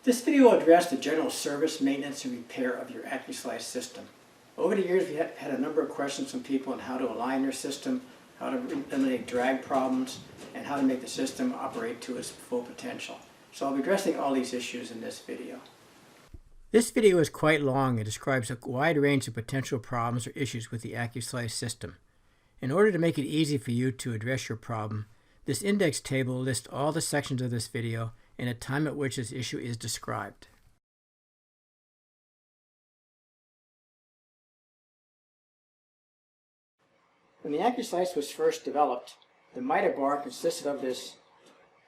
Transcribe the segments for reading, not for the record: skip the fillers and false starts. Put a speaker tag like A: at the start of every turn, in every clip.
A: This video will address the general service, maintenance, and repair of your Accu-Slice system. Over the years, we have had a number of questions from people on how to align your system, how to eliminate drag problems, and how to make the system operate to its full potential. So I'll be addressing all these issues in this video. This video is quite long and describes a wide range of potential problems or issues with the Accu-Slice system. In order to make it easy for you to address your problem, this index table lists all the sections of this video and a time at which this issue is described. When the Accu-Slice was first developed, the miter bar consisted of this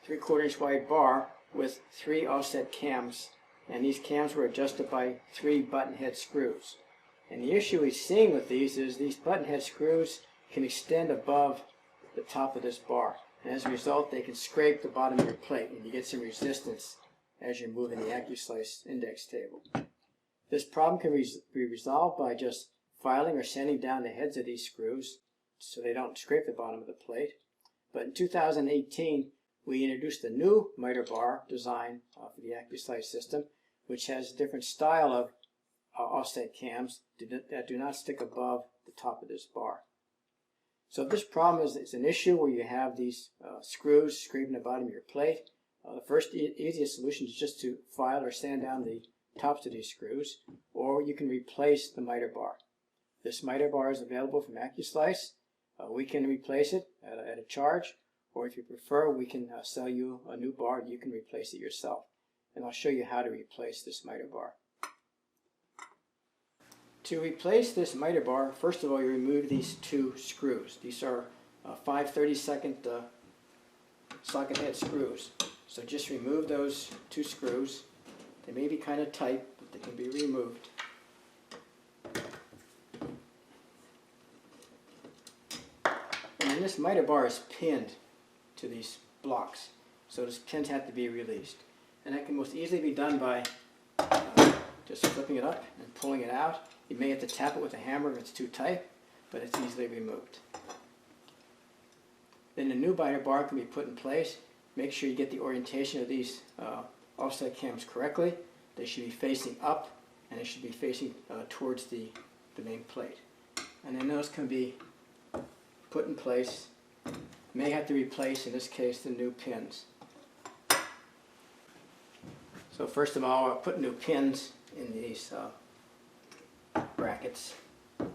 A: 3/4 inch wide bar with 3 offset cams, and these cams were adjusted by 3 button head screws. And the issue we're seeing with these is these button head screws can extend above the top of this bar. And as a result, they can scrape the bottom of your plate, and you get some resistance as you're moving the Accu-Slice Index table. This problem can be resolved by just filing or sanding down the heads of these screws so they don't scrape the bottom of the plate. But in 2018, we introduced a new miter bar design for the Accu-Slice system, which has a different style of offset cams that do not stick above the top of this bar. So if this problem is an issue where you have these screws scraping the bottom of your plate, the first easiest solution is just to file or sand down the tops of these screws, or you can replace the miter bar. This miter bar is available from Accu-Slice. We can replace it at a charge, or if you prefer, we can sell you a new bar and you can replace it yourself. And I'll show you how to replace this miter bar. To replace this miter bar, first of all, you remove these 2 screws. These are 5/32 socket head screws. So just remove those 2 screws. They may be kind of tight, but they can be removed. And then this miter bar is pinned to these blocks, so these pins have to be released. And that can most easily be done by just flipping it up and pulling it out. You may have to tap it with a hammer if it's too tight, but it's easily removed. Then the new miter bar can be put in place. Make sure you get the orientation of these offset cams correctly. They should be facing up, and they should be facing towards the main plate. And then those can be put in place. May have to replace, in this case, the new pins. So first of all, I'll put new pins in these brackets. And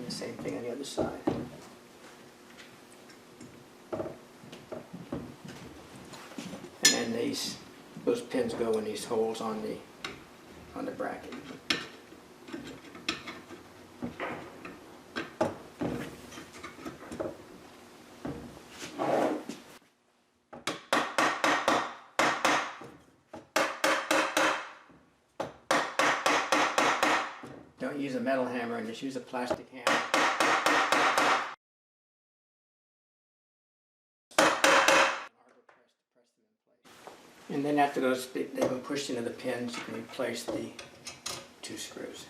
A: the same thing on the other side. And then those pins go in these holes on the bracket. Don't use a metal hammer, and just use a plastic hammer. And then after they've been pushed into the pins, you can replace the 2 screws.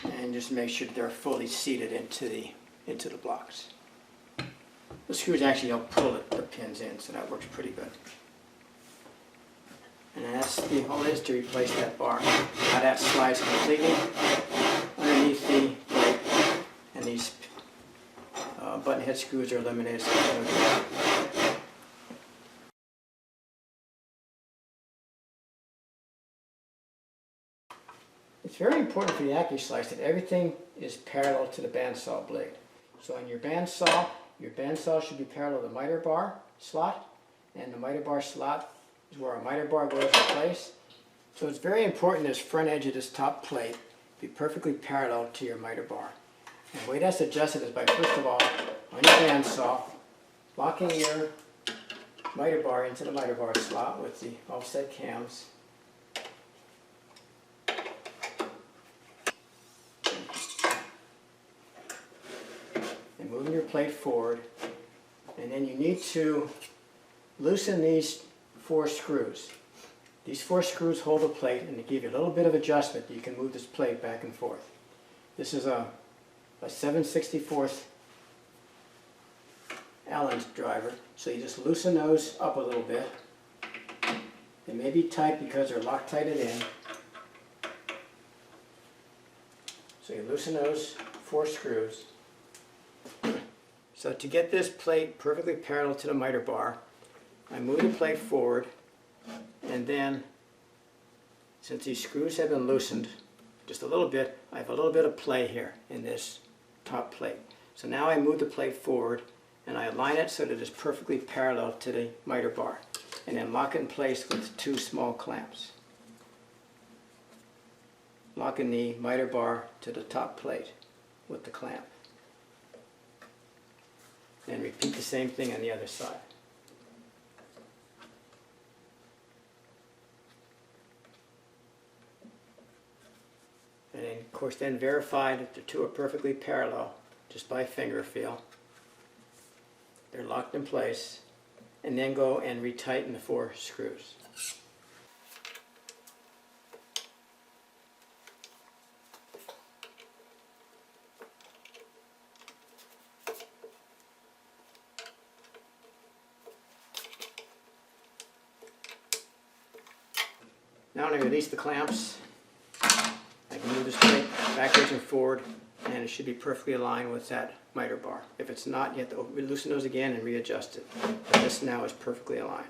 A: And just make sure that they're fully seated into the blocks. The screws actually don't pull the pins in, so that works pretty good. And that's the whole is to replace that bar. Now that slides completely underneath the plate, and these button head screws are eliminated. So it's very important for the Accu-Slice that everything is parallel to the bandsaw blade. So on your bandsaw should be parallel to the miter bar slot, and the miter bar slot is where our miter bar goes in place. So it's very important this front edge of this top plate be perfectly parallel to your miter bar. And the way that's adjusted is by, first of all, on your bandsaw, locking your miter bar into the miter bar slot with the offset cams. And moving your plate forward. And then you need to loosen these 4 screws. These 4 screws hold the plate and they give you a little bit of adjustment. You can move this plate back and forth. This is a 7/64 Allen driver, so you just loosen those up a little bit. They may be tight because they're Loctited in. So you loosen those 4 screws. So to get this plate perfectly parallel to the miter bar, I move the plate forward, and then, since these screws have been loosened just a little bit, I have a little bit of play here in this top plate. So now I move the plate forward and I align it so that it's perfectly parallel to the miter bar, and then lock it in place with 2 small clamps. Locking the miter bar to the top plate with the clamp. And repeat the same thing on the other side. And then, of course, then verify that the 2 are perfectly parallel just by finger feel. They're locked in place, and then go and retighten the 4 screws. Now when I release the clamps, I can move this plate backwards and forward, and it should be perfectly aligned with that miter bar. If it's not, you have to loosen those again and readjust it. But this now is perfectly aligned.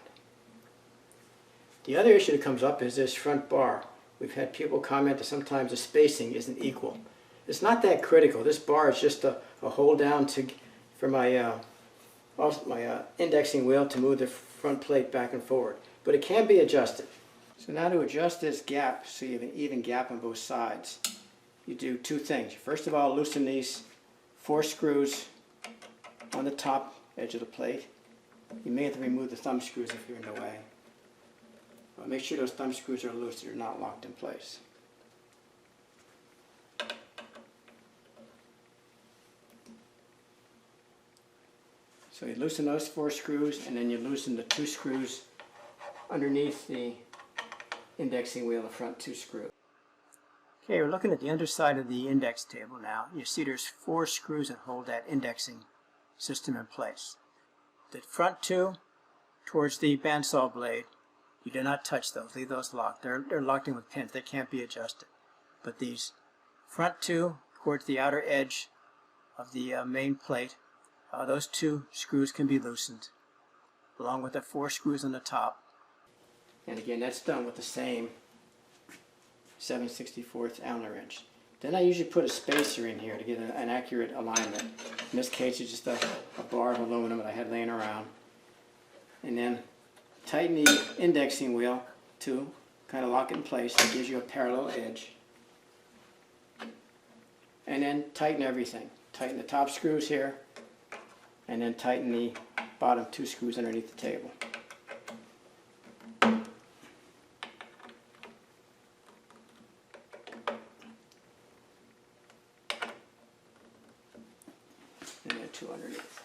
A: The other issue that comes up is this front bar. We've had people comment that sometimes the spacing isn't equal. It's not that critical. This bar is just a hold down for my indexing wheel to move the front plate back and forward. But it can be adjusted. So now to adjust this gap so you have an even gap on both sides, you do 2 things. First of all, loosen these 4 screws on the top edge of the plate. You may have to remove the thumb screws if you're in the way. But make sure those thumb screws are loose, they're not locked in place. So you loosen those 4 screws, and then you loosen the 2 screws underneath the indexing wheel, the front 2 screws. Okay, we're looking at the underside of the index table now. You see there's 4 screws that hold that indexing system in place. The front 2 towards the bandsaw blade, you do not touch those. Leave those locked. They're locked in with pins. They can't be adjusted. But these front 2 towards the outer edge of the main plate, those 2 screws can be loosened, along with the 4 screws on the top. And again, that's done with the same 7/64 Allen wrench. Then I usually put a spacer in here to get an accurate alignment. In this case, it's just a bar of aluminum that I had laying around. And then tighten the indexing wheel to kind of lock it in place. It gives you a parallel edge. And then tighten everything. Tighten the top screws here, and then tighten the bottom 2 screws underneath the table. And then 2 underneath.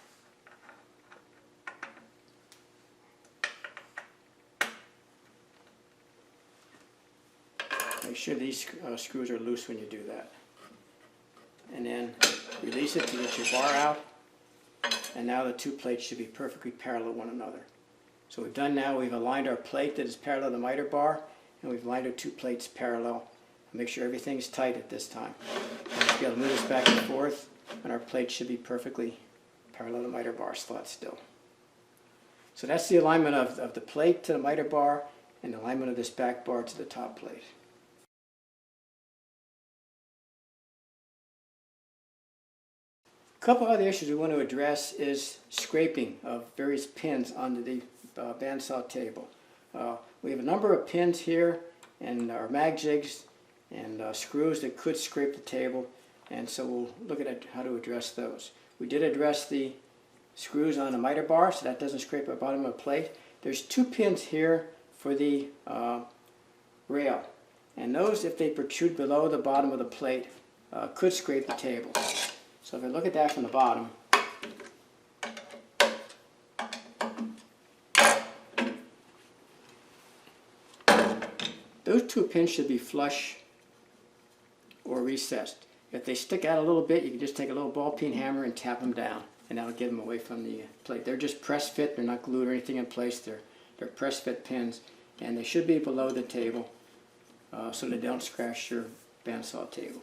A: Make sure these screws are loose when you do that. And then release it to get your bar out. And now the 2 plates should be perfectly parallel to one another. So we've done now, we've aligned our plate that is parallel to the miter bar, and we've aligned our 2 plates parallel. Make sure everything's tight at this time. We'll be able to move this back and forth, and our plate should be perfectly parallel to the miter bar slot still. So that's the alignment of the plate to the miter bar, and the alignment of this back bar to the top plate. A couple other issues we want to address is scraping of various pins onto the bandsaw table. We have a number of pins here and our MagJigs and screws that could scrape the table, and so we'll look at how to address those. We did address the screws on the miter bar, so that doesn't scrape the bottom of the plate. There's 2 pins here for the rail, and those, if they protrude below the bottom of the plate, could scrape the table. So if I look at that from the bottom, those 2 pins should be flush or recessed. If they stick out a little bit, you can just take a little ball peen hammer and tap them down, and that'll get them away from the plate. They're just press fit, they're not glued or anything in place, they're press fit pins, and they should be below the table so they don't scratch your bandsaw table.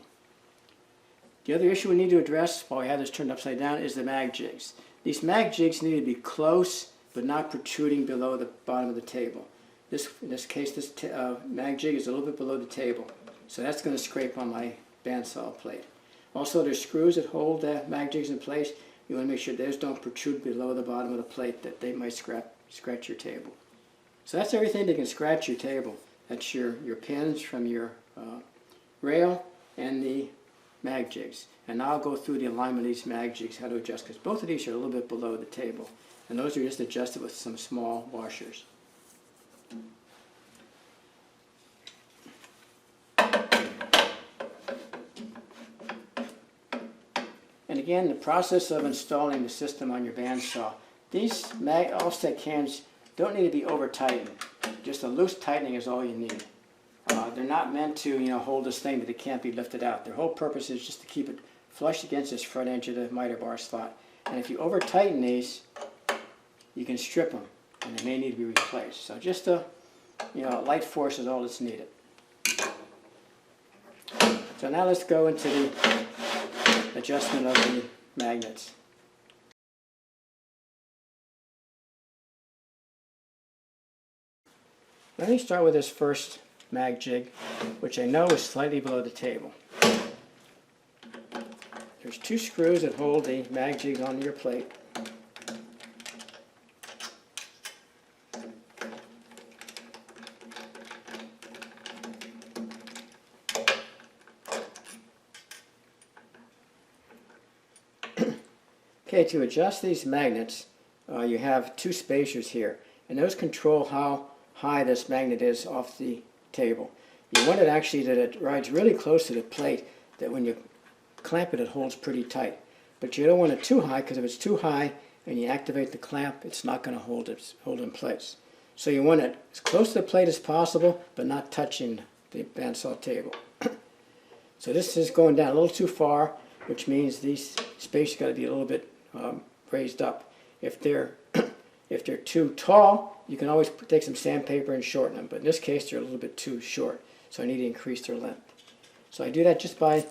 A: The other issue we need to address while I have this turned upside down is the MagJigs. These MagJigs need to be close but not protruding below the bottom of the table. In this case, this MagJig is a little bit below the table, so that's going to scrape on my bandsaw plate. Also, there's screws that hold the MagJigs in place. You want to make sure those don't protrude below the bottom of the plate, that they might scratch your table. So that's everything that can scratch your table. That's your pins from your rail and the MagJigs. And now I'll go through the alignment of these MagJigs, how to adjust, because both of these are a little bit below the table. And those are just adjusted with some small washers. And again, the process of installing the system on your bandsaw. These offset cams don't need to be over tightened. Just a loose tightening is all you need. They're not meant to, hold this thing that it can't be lifted out. Their whole purpose is just to keep it flush against this front edge of the miter bar slot. And if you over tighten these, you can strip them, and they may need to be replaced. So just a, light force is all that's needed. So now let's go into the adjustment of the magnets. Let me start with this first MagJig, which I know is slightly below the table. There's 2 screws that hold the MagJigs onto your plate. Okay, to adjust these magnets, you have 2 spacers here, and those control how high this magnet is off the table. You want it actually that it rides really close to the plate, that when you clamp it, it holds pretty tight. But you don't want it too high, because if it's too high and you activate the clamp, it's not going to hold in place. So you want it as close to the plate as possible, but not touching the bandsaw table. So this is going down a little too far, which means these spacers got to be a little bit raised up. If they're too tall, you can always take some sandpaper and shorten them, but in this case they're a little bit too short, so I need to increase their length. So I do that just by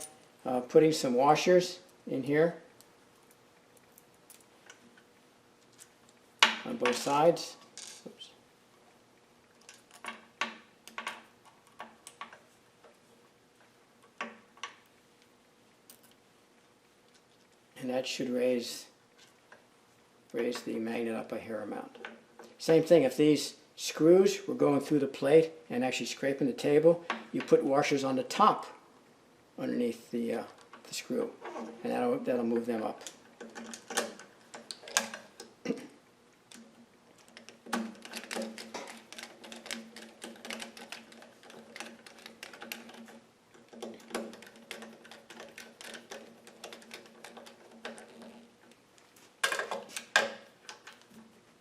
A: putting some washers in here on both sides. Oops. And that should raise the magnet up a hair amount. Same thing, if these screws were going through the plate and actually scraping the table, you put washers on the top underneath the screw, and that'll move them up.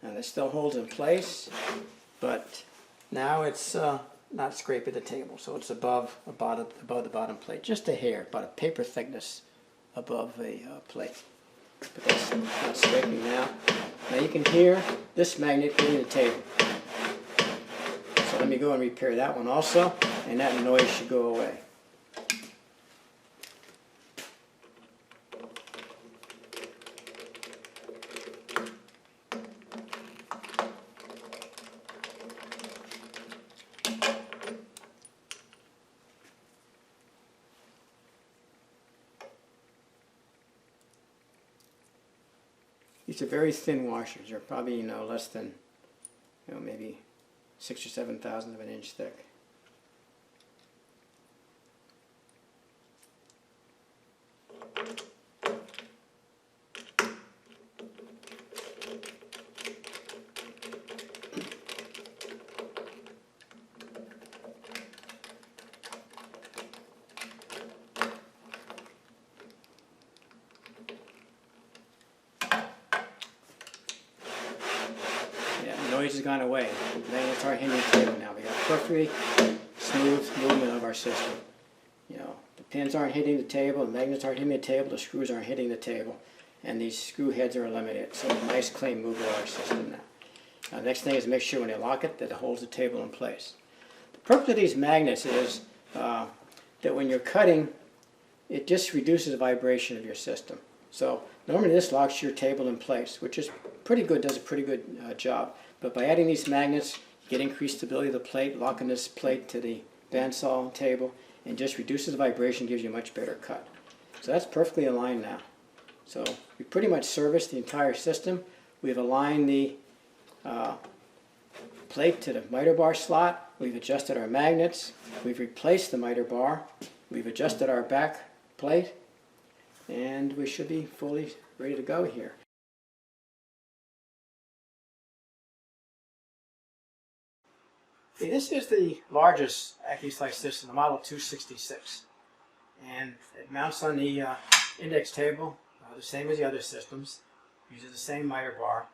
A: And it still holds in place, but now it's not scraping the table, so it's above the bottom plate, just a hair, about a paper thickness above the plate. But that's not scraping now. Now you can hear this magnet hitting the table. So let me go and repair that one also, and that noise should go away. These are very thin washers. They're probably less than maybe 6 or 7 thousandths of an inch thick. gone away. The magnets aren't hitting the table now. We have perfectly smooth movement of our system. You know, the pins aren't hitting the table, the magnets aren't hitting the table, the screws aren't hitting the table, and these screw heads are eliminated. So a nice clean movement of our system now. Next thing is make sure when you lock it that it holds the table in place. The purpose of these magnets is that when you're cutting, it just reduces the vibration of your system. So normally this locks your table in place, which is pretty good, does a pretty good job. But by adding these magnets, you get increased stability of the plate, locking this plate to the bandsaw table, and just reduces the vibration, gives you a much better cut. So that's perfectly aligned now. So we pretty much serviced the entire system. We've aligned the plate to the miter bar slot. We've adjusted our magnets. We've replaced the miter bar. We've adjusted our back plate. And we should be fully ready to go here. Okay, this is the largest Accu-Slice system, the Model 266. And it mounts on the index table, the same as the other systems. Uses the same miter bar.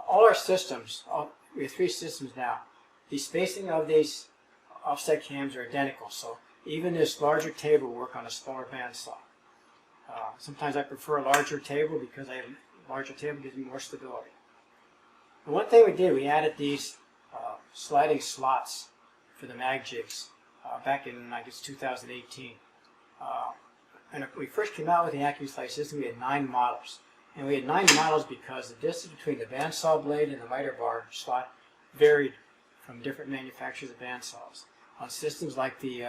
A: All our systems, we have 3 systems now. The spacing of these offset cams are identical, so even this larger table will work on a smaller bandsaw. Sometimes I prefer a larger table because a larger table gives me more stability. And one thing we did, we added these sliding slots for the MagJigs back in, I guess, 2018. And when we first came out with the Accu-Slice system, we had 9 models. And we had 9 models because the distance between the bandsaw blade and the miter bar slot varied from different manufacturers of bandsaws. On systems like the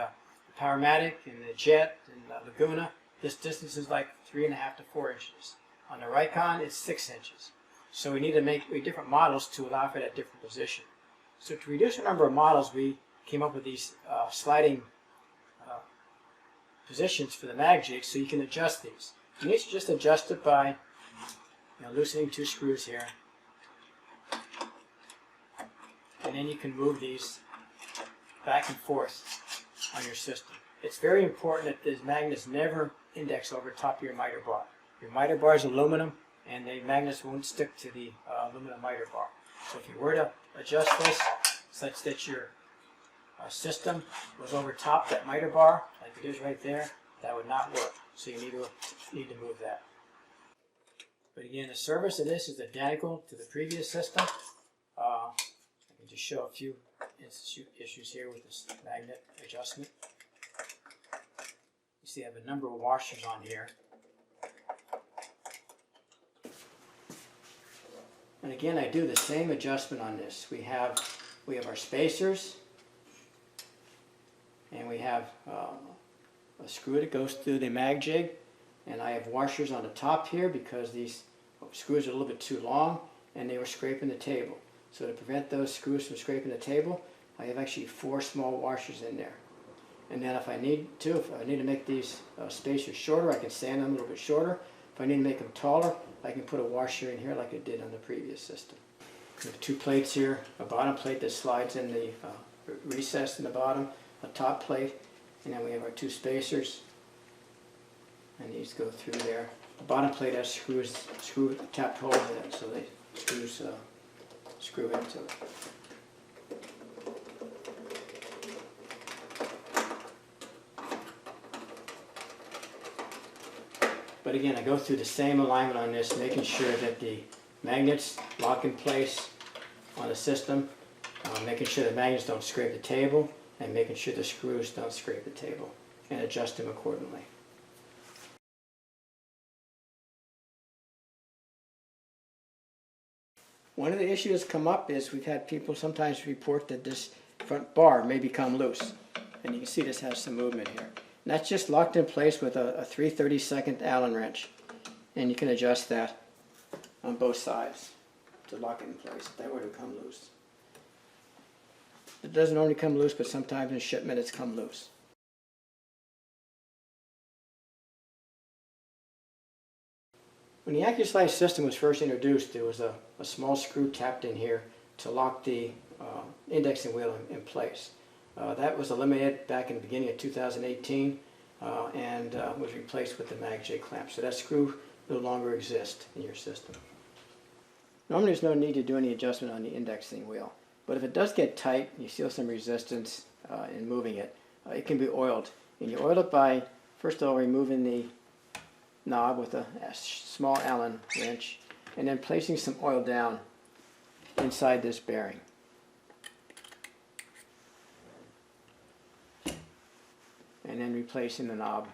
A: Powermatic and the Jet and Laguna, this distance is like 3.5 to 4 inches. On the Rikon, it's 6 inches. So we need to make different models to allow for that different position. So to reduce the number of models, we came up with these sliding positions for the MagJig, so you can adjust these. You need to just adjust it by loosening 2 screws here. And then you can move these back and forth on your system. It's very important that these magnets never index over top of your miter bar. Your miter bar is aluminum, and the magnets won't stick to the aluminum miter bar. So if you were to adjust this such that your system was over top that miter bar, like it is right there, that would not work. So you need to move that. But again, the service of this is identical to the previous system. I can just show a few issues here with this magnet adjustment. You see I have a number of washers on here. And again, I do the same adjustment on this. We have our spacers, and we have a screw that goes through the MagJig, and I have washers on the top here because these screws are a little bit too long and they were scraping the table. So to prevent those screws from scraping the table, I have actually 4 small washers in there. And then if I need to make these spacers shorter, I can sand them a little bit shorter. If I need to make them taller, I can put a washer in here like I did on the previous system. We have 2 plates here, a bottom plate that slides in the recess in the bottom, a top plate, and then we have our 2 spacers, and these go through there. The bottom plate has screw tapped holes in it, so the screws screw into it. But again, I go through the same alignment on this, making sure that the magnets lock in place on the system, making sure the magnets don't scrape the table, and making sure the screws don't scrape the table, and adjust them accordingly. One of the issues that's come up is we've had people sometimes report that this front bar may become loose. And you can see this has some movement here. And that's just locked in place with a 3/32 Allen wrench. And you can adjust that on both sides to lock it in place if that were to come loose. It doesn't only come loose, but sometimes in shipment it's come loose. When the Accu-Slice system was first introduced, there was a small screw tapped in here to lock the indexing wheel in place. That was eliminated back in the beginning of 2018 and was replaced with the MagJig clamp. So that screw no longer exists in your system. Normally there's no need to do any adjustment on the indexing wheel. But if it does get tight, you feel some resistance in moving it, it can be oiled. And you oil it by, first of all, removing the knob with a small Allen wrench, and then placing some oil down inside this bearing. And then replacing the knob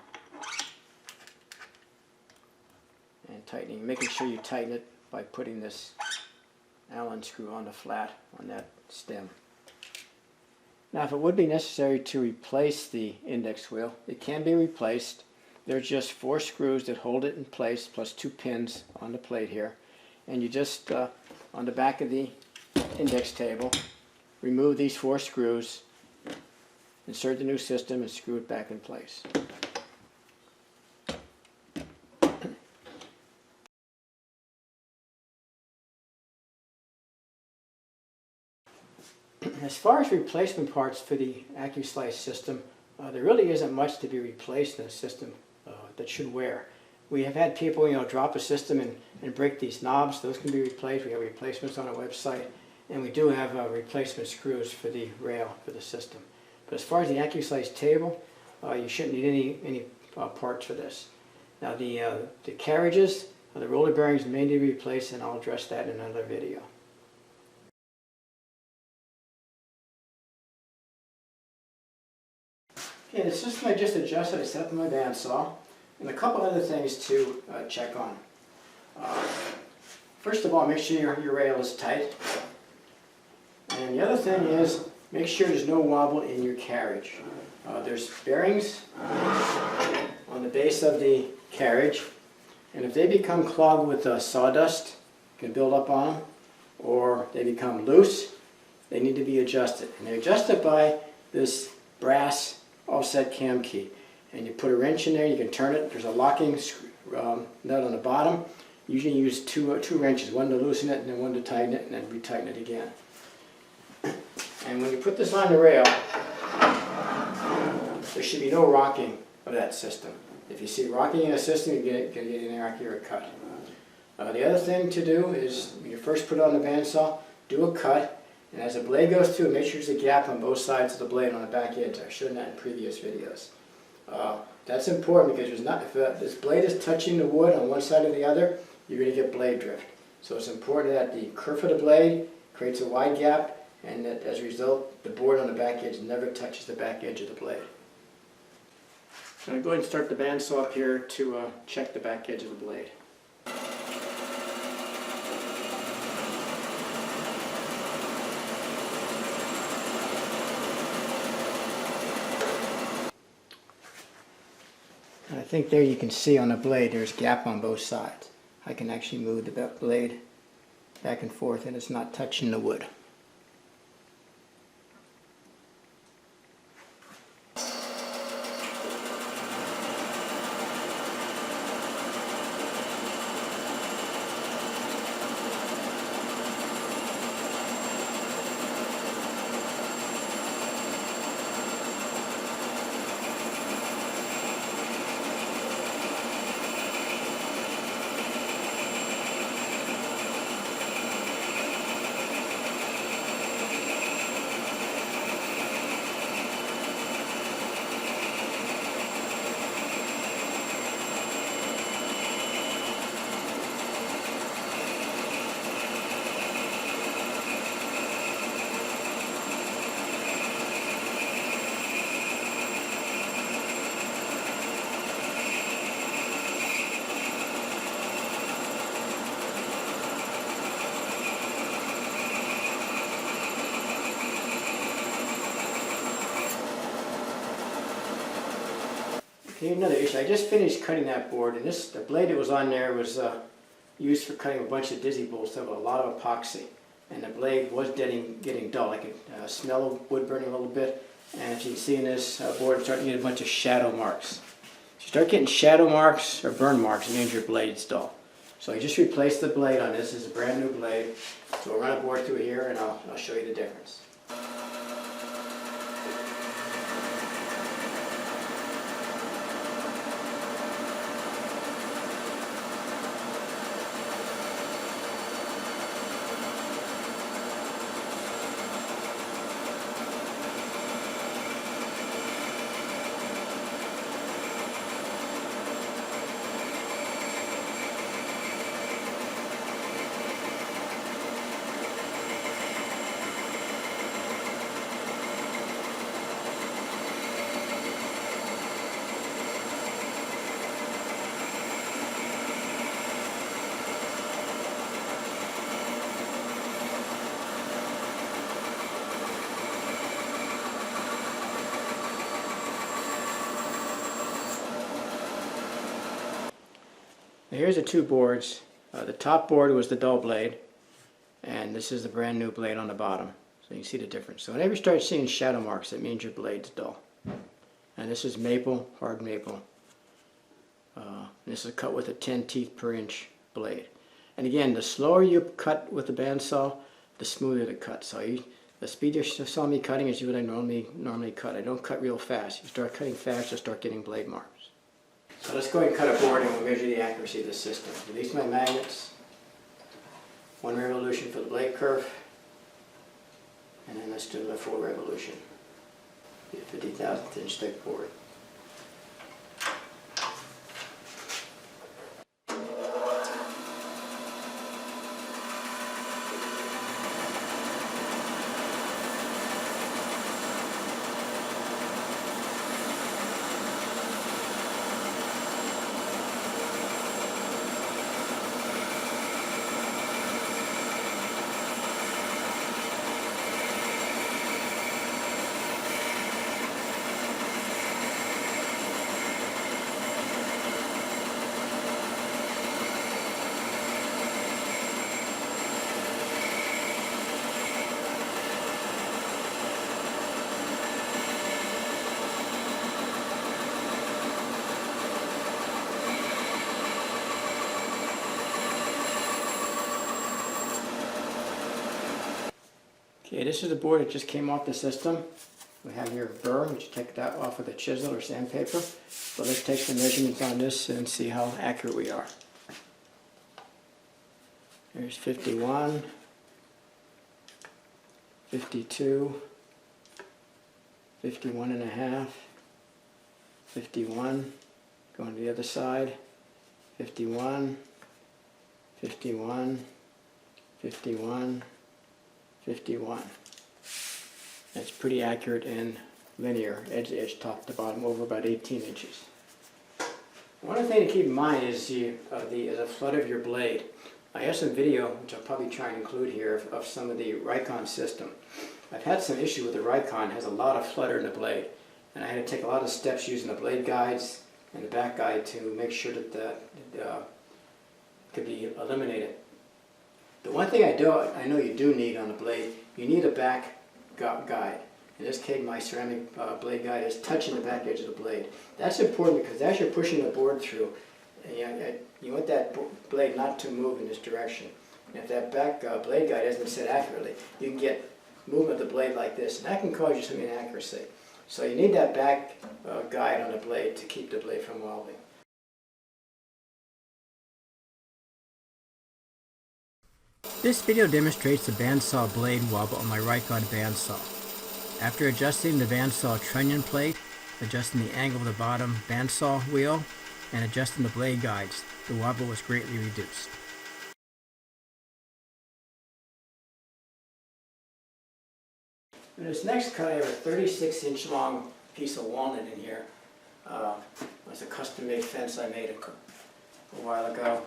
A: and tightening, making sure you tighten it by putting this Allen screw on the flat on that stem. Now, if it would be necessary to replace the index wheel, it can be replaced. There's just 4 screws that hold it in place, plus 2 pins on the plate here. And you just, on the back of the index table, remove these 4 screws, insert the new system, and screw it back in place. As far as replacement parts for the Accu-Slice system, there really isn't much to be replaced in a system that should wear. We have had people, drop a system and break these knobs. Those can be replaced. We have replacements on our website, and we do have replacement screws for the rail for the system. But as far as the Accu-Slice table, you shouldn't need any parts for this. Now the carriages, the roller bearings may need to be replaced, and I'll address that in another video. Okay, the system I just adjusted, I set up on my bandsaw, and a couple other things to check on. First of all, make sure your rail is tight. And the other thing is, make sure there's no wobble in your carriage. There's bearings on the base of the carriage, and if they become clogged with sawdust, it can build up on them, or they become loose, they need to be adjusted. And they're adjusted by this brass offset cam key. And you put a wrench in there, you can turn it. There's a locking nut on the bottom. Usually you use two wrenches, one to loosen it and then one to tighten it, and then retighten it again. And when you put this on the rail, there should be no rocking of that system. If you see rocking in a system, you're going to get an inaccurate cut. The other thing to do is, when you first put it on the bandsaw, do a cut. And as the blade goes through, make sure there's a gap on both sides of the blade on the back edge. I've shown that in previous videos. That's important because if this blade is touching the wood on one side or the other, you're going to get blade drift. So it's important that the kerf of the blade creates a wide gap, and that as a result, the board on the back edge never touches the back edge of the blade. So I'm going to go ahead and start the bandsaw up here to check the back edge of the blade. And I think there you can see on the blade there's a gap on both sides. I can actually move the blade back and forth and it's not touching the wood. Okay, another issue. I just finished cutting that board, and the blade that was on there was used for cutting a bunch of dizzy bolts with a lot of epoxy. And the blade was getting dull. I could smell the wood burning a little bit. And as you can see in this board, it's starting to get a bunch of shadow marks. If you start getting shadow marks or burn marks, it means your blade's dull. So I just replaced the blade on this. This is a brand new blade. So we'll run a board through here, and I'll show you the difference. Now here's the two boards. The top board was the dull blade, and this is the brand new blade on the bottom. So you can see the difference. So whenever you start seeing shadow marks, it means your blade's dull. And this is maple, hard maple. This is cut with a 10 teeth per inch blade. And again, the slower you cut with the bandsaw, the smoother the cut. So the speed you saw me cutting is what I normally cut. I don't cut real fast. You start cutting fast, you'll start getting blade marks. So let's go ahead and cut a board and we'll measure the accuracy of the system. Release my magnets. 1 revolution for the blade curve. And then let's do the full revolution. Be a 50,000th inch thick board. Okay, this is the board that just came off the system. We have your burr, which you take that off with a chisel or sandpaper. But let's take some measurements on this and see how accurate we are. There's 51, 52, 51 and a half, 51, going to the other side, 51, 51, 51, 51. That's pretty accurate and linear, edge to edge, top to bottom, over about 18 inches. One other thing to keep in mind is the flood of your blade. I have some video, which I'll probably try and include here, of some of the Rikon system. I've had some issue with the Rikon. It has a lot of flutter in the blade, and I had to take a lot of steps using the blade guides and the back guide to make sure that that could be eliminated. The one thing I know you do need on a blade, you need a back guide. In this case, my ceramic blade guide is touching the back edge of the blade. That's important because as you're pushing the board through, you want that blade not to move in this direction. And if that back blade guide isn't set accurately, you can get movement of the blade like this, and that can cause you some inaccuracy. So you need that back guide on the blade to keep the blade from wobbling. This video demonstrates the bandsaw blade wobble on my Rikon bandsaw. After adjusting the bandsaw trunnion plate, adjusting the angle of the bottom bandsaw wheel, and adjusting the blade guides, the wobble was greatly reduced. In this next cut, I have a 36-inch long piece of walnut in here. It's a custom-made fence I made a while ago.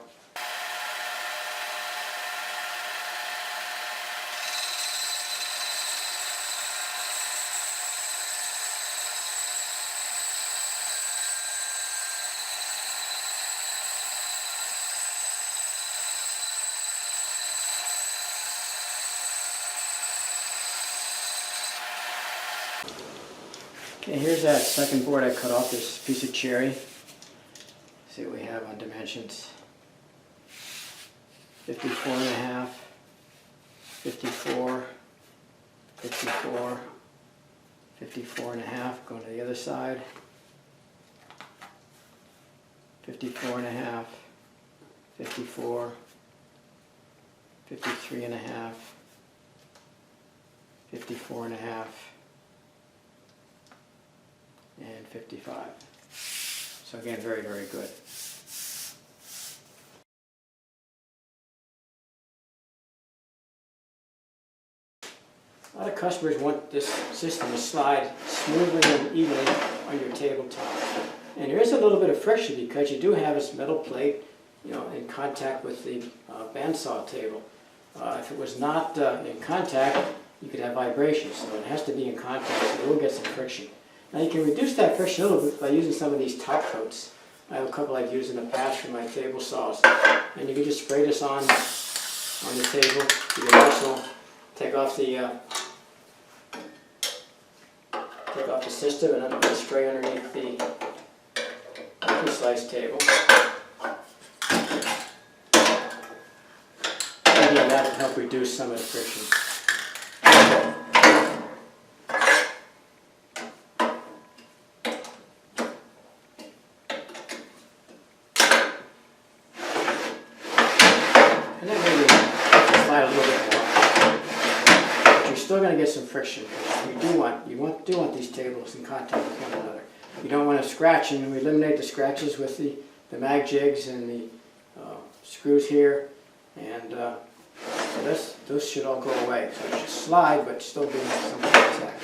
A: Okay, here's that second board I cut off, this piece of cherry. See what we have on dimensions. 54 and a half, 54, 54, 54 and a half, going to the other side. 54 and a half, 54, 53 and a half, 54 and a half, and 55. So again, very, very good. A lot of customers want this system to slide smoothly and evenly on your tabletop. And there is a little bit of friction because you do have this metal plate, in contact with the bandsaw table. If it was not in contact, you could have vibration. So it has to be in contact, so you will get some friction. Now you can reduce that friction a little bit by using some of these top coats. I have a couple I've used in the past for my table saws. And you can just spray this on the table. You can also take off the system and spray underneath the Accu-Slice table. And again, that will help reduce some of the friction. And then maybe slide a little bit more. But you're still going to get some friction. You do want these tables in contact with one another. You don't want to scratch, and we eliminate the scratches with the MagJigs and the screws here, and so those should all go away. So it should slide, but still be some contact.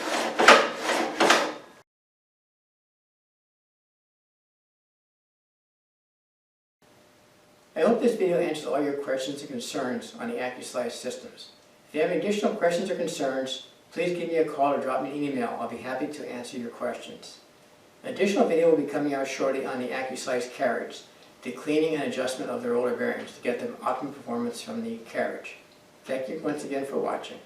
A: I hope this video answers all your questions and concerns on the Accu-Slice systems. If you have any additional questions or concerns, please give me a call or drop me an email. I'll be happy to answer your questions. An additional video will be coming out shortly on the Accu-Slice Carriage, the cleaning and adjustment of the roller bearings to get them optimum performance from the Carriage. Thank you once again for watching.